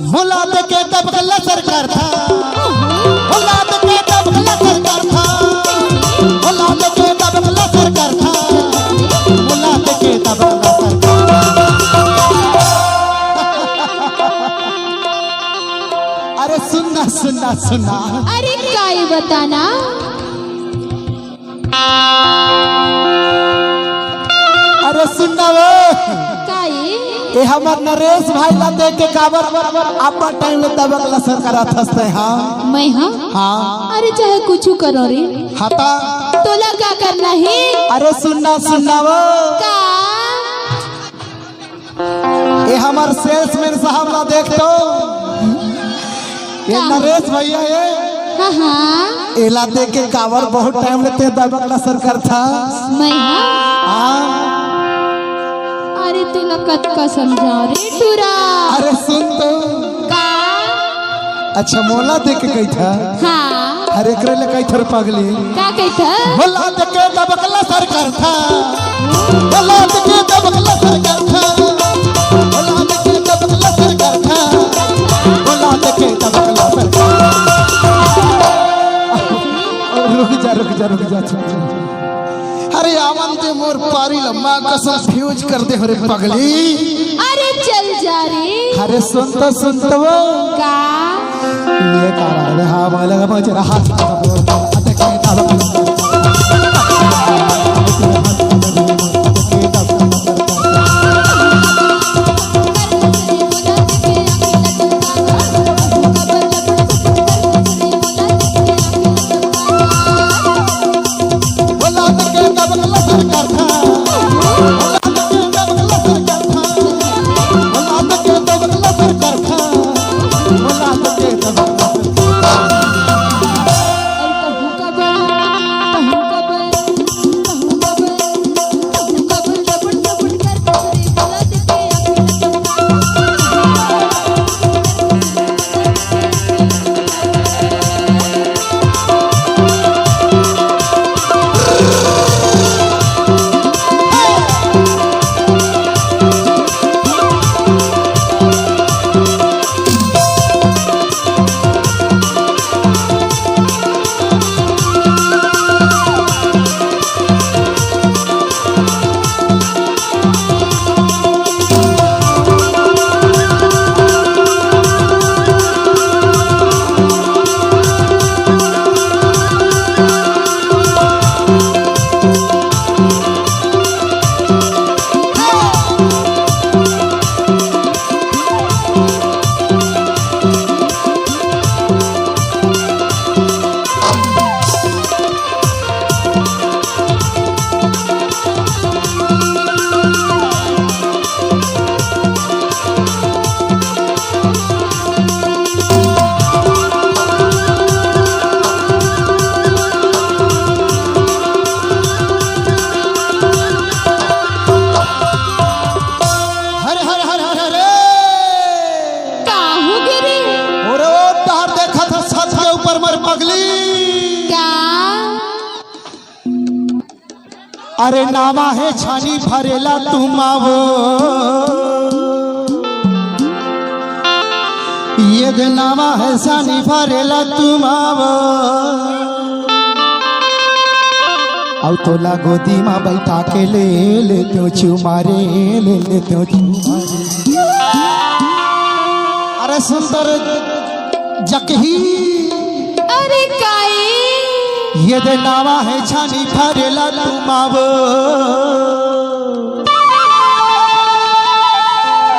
मुला के दबगला सरकार था, मुला के दबगला सरकार था, मुला के दबगला सरकार था, मुला के दबगला सरकार। अरे सुनना सुनना सुनना, अरे काय बताना, अरे सुनना वो काय हमर नरेश भाई ला देख के काबर आपा टाइम में दबगला सरकार हंसते। हाँ मैं हाँ हाँ अरे चाहे कुछ करो रे, हाता तोला क्या करना है? अरे सुनना सुनना वो का हमार सेल्समैन साहब ला देख तो ये नरेश भैया ये हाँ हाँ एला देख के काबर बहुत टाइम लेते दबगला सरकार था। मैं हाँ हाँ अरे तोला कत का समझाओ रे टूरा। अरे सुन तो का अच्छा मोला देख के गई था। हाँ अरे करे ले कई थर पगली का कहता? मोला देख के दबगला सरकार था, मोला देख के दबगला सरकार था, मोला देख के दबगला सरकार था, मोला देख के दबगला सरकार। रुक जा अरे आवन ते मोर पारी लम्मा कसम फ्यूज कर दे रे पगली। अरे चल जा रे। अरे सुन तो वो का ये कारा रे हाँ माला मुझे हाथ अरे नामा है छानी भरेला तुम आवो, ये नामा है छानी भरेला तुम आवो, और तोला गोदी में बैठा के ले लेते चुमारे ले लेते चुमारे। अरे सुंदर जकही अरे काई ये दे नावा है छानी भरेला तुम आवो,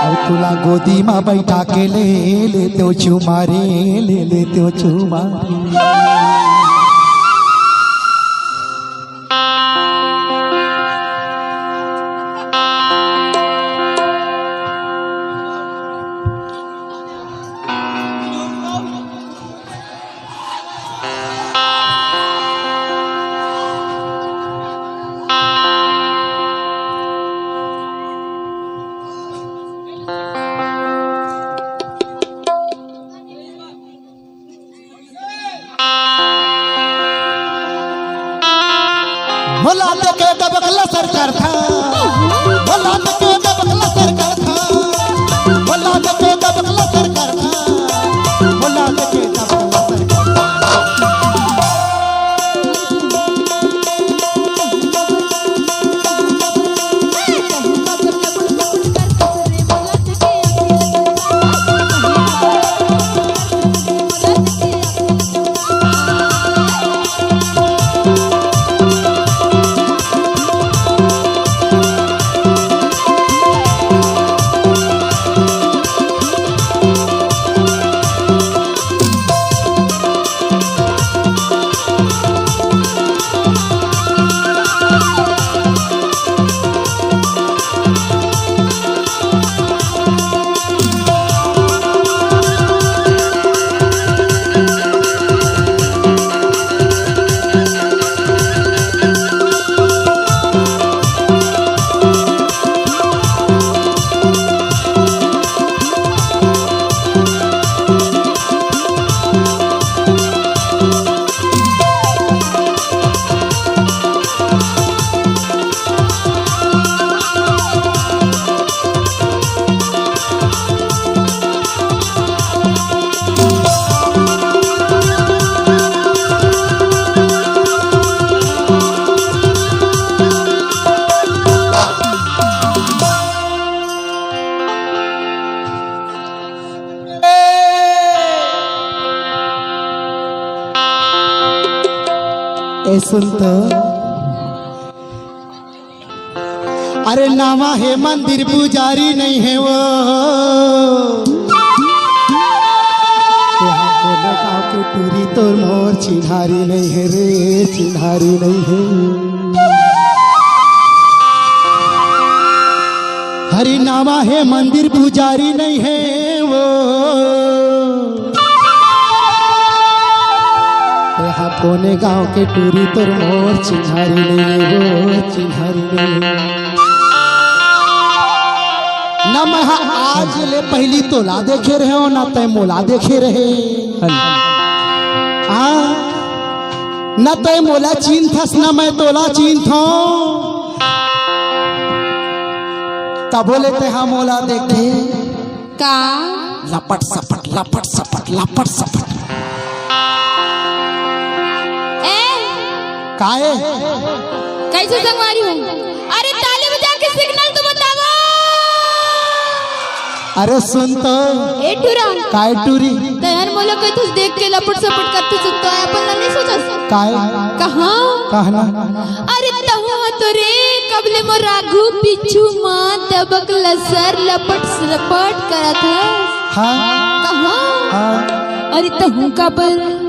और तुला गोदी में बैठा के ले लेते चुमारे ले लेते चुमारे। भोला के दबगला सरकार था, भोला के दबगला सरकार था, भोला के दबगला सरकार था। ए सुन तो, अरे नामा है मंदिर पुजारी नहीं है वो, यहाँ बोले गाँव की टूरी तो मोर चिन्हारी नहीं है रे, चिन्हारी नहीं है। हरि नामा है मंदिर पुजारी नहीं है वो, यहाँ कोने गांव के टूरी तो मोर चिन्हारी नहीं है वो, चिन्हारी नहीं है। ना मैं आज ले पहली तोला देखे रहे हो ना तय मोला देखे रहे, हाँ ना तय मोला चीन थस ना मैं तोला चीन थो, तब बोले ते हाँ मोला देखे का लपट सपट लपट सपट लपट सपट काहे कैसे संगवारी हूँ? अरे ताली बजा के सिग्नल तो बताओ। अरे सुन तो ए टूरा काय टूरी तैयार मोला कोई तुझ देख के लपट सपट करते सुनता है अपन नहीं सोचा काय कहाँ कहना। अरे तहुआ तो रे कबले मो राघु पिछू माँ दबक लसर लपट लपट करा था हाँ कहाँ हाँ अरे तहु का पर